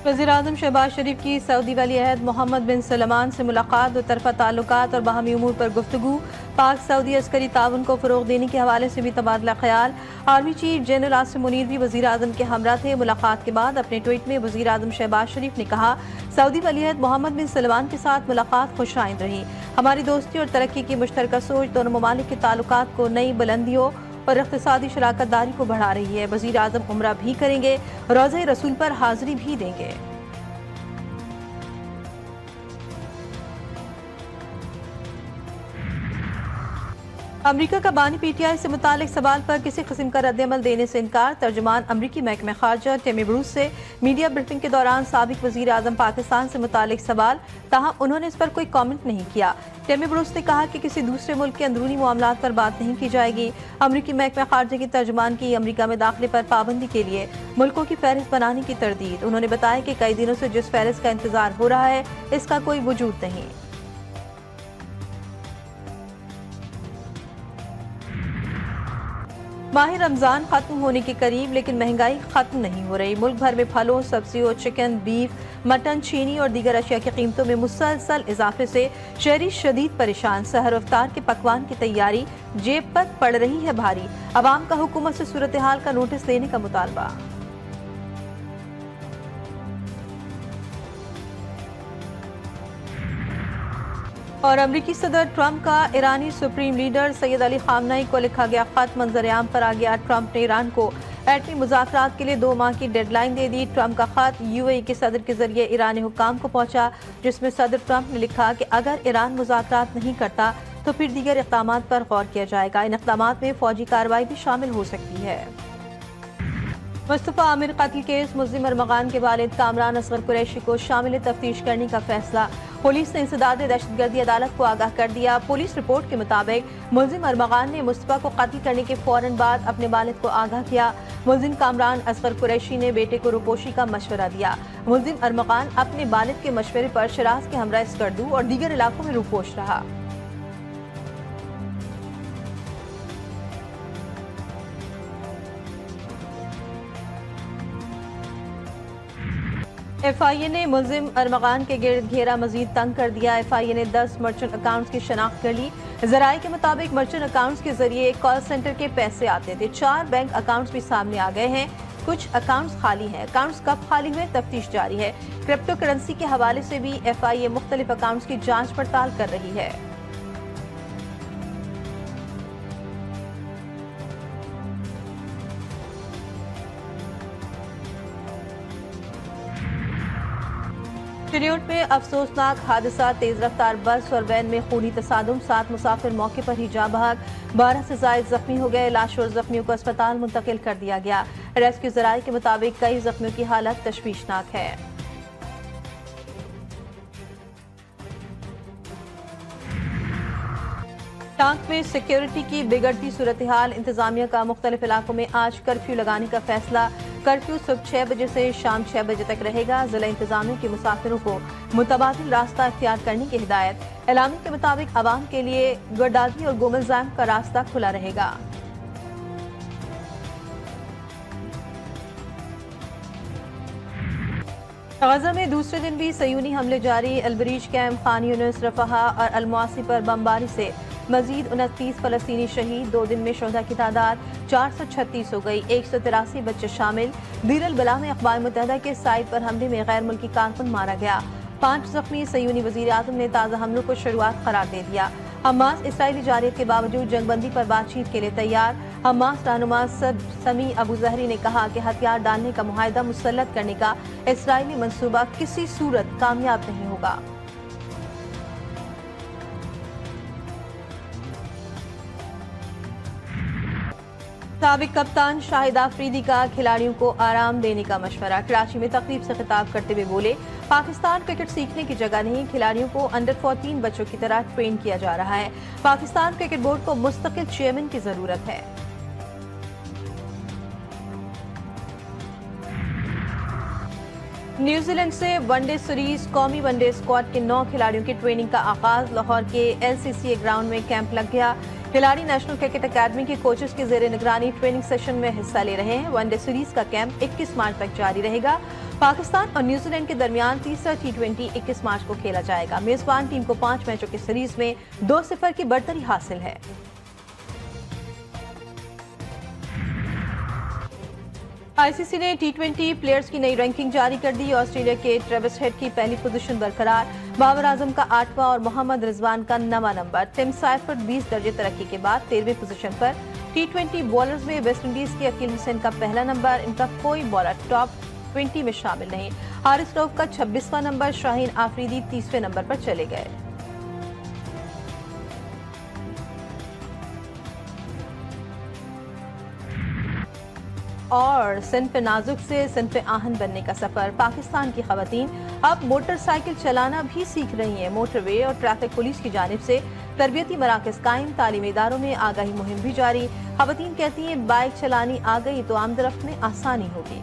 वज़ीर-ए-आज़म शहबाज शरीफ की सऊदी वली अहद मोहम्मद बिन सलमान से मुलाकात, दो तरफ़ा ताल्लुकात और बाहमी उमूर पर गुफ्तगू। पाक सऊदी अस्करी ताउन को फ़रोग़ देने के हवाले से भी तबादला ख्याल। Army chief general Asim Munir भी वज़ीर-ए-आज़म के हमरा थे। मुलाकात के बाद अपने ट्वीट में वज़ीर-ए-आज़म शहबाज शरीफ ने कहा, सऊदी वली अहद मोहम्मद बिन सलमान के साथ मुलाकात खुशआइंद रही। हमारी दोस्ती और तरक्की की मुश्तरका सोच दोनों ममालिक के ताल्लुकात को नई बुलंदियों और इक़्तिसादी शराकत दारी को बढ़ा रही है। वज़ीर आज़म उम्रा भी करेंगे, रोज़े रसूल पर हाज़िरी भी देंगे। अमरीका का बानी पीटीआई से मुतालिक सवाल पर किसी किस्म का रद्द-ए-अमल देने से इनकार। तर्जुमान अमरीकी महकमे खारजा टेमी ब्रूस से मीडिया ब्रीफिंग के दौरान साबिक वज़ीर आज़म पाकिस्तान से मुतालिक सवाल, ताहम उन्होंने इस पर कोई कमेंट नहीं किया। टेमी ब्रूस ने कहा कि किसी दूसरे मुल्क के अंदरूनी मामलात पर बात नहीं की जाएगी। अमरीकी महकमे खारजा की तर्जुमान की अमरीका में दाखिले पर पाबंदी के लिए मुल्कों की फहरिस्त बनाने की तरदीद। उन्होंने बताया कि कई दिनों से जिस फहरिस्त का इंतजार हो रहा है, इसका कोई वजूद नहीं। माह रमजान खत्म होने के करीब, लेकिन महंगाई खत्म नहीं हो रही। मुल्क भर में फलों, सब्जियों, चिकन, बीफ, मटन, चीनी और दीगर अशिया की कीमतों में मुसलसल इजाफे से शहरी शदीद परेशान। सहर इफ्तार के पकवान की तैयारी जेब पर पड़ रही है भारी। अवाम का हुकूमत से सूरत हाल का नोटिस देने का मुतालबा। और अमरीकी सदर ट्रंप का ईरानी supreme leader Syed Ali Khamenei को लिखा गया खत मंजर-ए-आम पर आ गया। ट्रंप ने ईरान को एटमी मुज़ाकरात के लिए 2 माह की डेडलाइन दे दी। ट्रंप का खत यूएई के सदर के जरिए ईरानी हुक्काम को पहुंचा, जिसमें सदर ट्रंप ने लिखा कि अगर ईरान मुज़ाकरात नहीं करता तो फिर दीगर इक़दामात पर गौर किया जाएगा। इन इक़दामात में फौजी कार्रवाई भी शामिल हो सकती है। मुस्तफ़ा आमिर कत्ल केस, मुल्ज़िम अरमगान के वालिद कामरान असगर कुरैशी को शामिल तफ्तीश करने का फैसला। पुलिस ने इंसदाद दहशतगर्दी अदालत को आगाह कर दिया। पुलिस रिपोर्ट के मुताबिक मुल्ज़िम अरमगान ने मुस्तफ़ा को कत्ल करने के फौरन बाद अपने वालिद को आगाह किया। मुल्ज़िम कामरान असगर कुरैशी ने बेटे को रुपोशी का मशवरा दिया। मुल्ज़िम अरमगान अपने वालिद के मशवरे पर शिराज के हमरा स्कर्दू और दीगर इलाकों में रुपोश रहा। FIA ने मुल्ज़िम अरमगान के गिर्द घेरा मजीद तंग कर दिया। FIA ने 10 मर्चेंट अकाउंट्स की शनाख्त कर ली। ज़राए के मुताबिक मर्चेंट अकाउंट्स के जरिए कॉल सेंटर के पैसे आते थे। 4 बैंक अकाउंट्स भी सामने आ गए हैं। कुछ अकाउंट्स खाली हैं। अकाउंट्स कब खाली हुए, तफ्तीश जारी है। क्रिप्टो करेंसी के हवाले से भी FIA मुख्तलिफ अकाउंट्स की जाँच पड़ताल कर रही है। चिन्योट में अफसोसनाक हादसा, तेज रफ्तार बस और वैन में खूनी तसादुम, 7 मुसाफिर मौके पर ही जा बहक, 12 से जायद जख्मी हो गए। लाश और जख्मियों को अस्पताल मुंतकिल कर दिया गया। रेस्क्यू ज़राए के मुताबिक कई जख्मियों की हालत तशवीशनाक है। टांक में सिक्योरिटी की बिगड़ती सूरत हाल, इंतजामिया का मुख्तलिफ इलाकों में आज कर्फ्यू लगाने का फैसला। कर्फ्यू सुबह 6 बजे से शाम 6 बजे तक रहेगा। जिला इंतजामिया के मुसाफिरों को मुतबादिल रास्ता इख्तियार करने की हिदायत। एलामी के मुताबिक आवाम के लिए गडागी और गोमलजाम का रास्ता खुला रहेगा। गजा में दूसरे दिन भी सयूनी हमले जारी। अलबरीज कैंप, खान यूनिस, रफहा और अलमुआसी पर बमबारी से मजीद 29 फलस्तीनी शहीद। 2 दिन में शोधा की तादाद 436 हो गई। 183 बच्चे शामिल। बीर अल बला में अक़वाम मुत्तहिदा के साइट पर हमले में गैर मुल्की कारकुन मारा गया। 5 जख्मी। सयूनी वज़ीर आज़म ने ताज़ा हमलों को शुरुआत करार दे दिया। हमास इसराइली जारियत के बावजूद जंगबंदी पर बातचीत के लिए तैयार। हमास रहनुमा समी अबू जहरी ने कहा कि हथियार डालने का मुआहदा मुसल्लत करने का इसराइली मंसूबा किसी सूरत कामयाब नहीं होगा। साबिक कप्तान शाहिद आफरीदी का खिलाड़ियों को आराम देने का मशवरा। कराची में तकरीब से खिताब करते हुए बोले, पाकिस्तान क्रिकेट सीखने की जगह नहीं, खिलाड़ियों को अंडर 14 बच्चों की तरह ट्रेन किया जा रहा है। पाकिस्तान क्रिकेट बोर्ड को मुस्तकिल चेयरमैन की जरूरत है। न्यूजीलैंड से वनडे सीरीज, कौमी वनडे स्क्वाड के 9 खिलाड़ियों की ट्रेनिंग का आगाज। लाहौर के LCCA ग्राउंड में कैंप लग गया। खिलाड़ी नेशनल क्रिकेट अकादमी के कोचेस के जेर निगरानी ट्रेनिंग सेशन में हिस्सा ले रहे हैं। वनडे सीरीज का कैंप 21 मार्च तक जारी रहेगा। पाकिस्तान और न्यूजीलैंड के दरमियान तीसरा T20 21 मार्च को खेला जाएगा। मेजबान टीम को 5 मैचों की सीरीज में 2-0 की बढ़तरी हासिल है। आईसीसी ने T20 प्लेयर्स की नई रैंकिंग जारी कर दी। ऑस्ट्रेलिया के ट्रेविस हेड की पहली पोजीशन बरकरार, बाबर आजम का 8वां और मोहम्मद रिजवान का 9वां नंबर। टिम साइफर्ट 20 दर्जे तरक्की के बाद 13वीं पोजीशन पर। T20 बॉलर्स में वेस्टइंडीज के अकील हुसैन का पहला नंबर, इनका कोई बॉलर टॉप 20 में शामिल नहीं। हारिस रऊफ का 26वां नंबर, शाहीन आफरीदी 30वें नंबर पर चले गए। और सिंफ नाजुक से सिंफ आहन बनने का सफर। पाकिस्तान की खवातीन अब मोटरसाइकिल चलाना भी सीख रही हैं। मोटरवे और ट्रैफिक पुलिस की जानिब से तरबियती मराकज कायम, तालीमी इदारों में आगाही मुहिम भी जारी। खवातीन कहती हैं बाइक चलानी आ गई तो आमदरफ्त में आसानी होगी।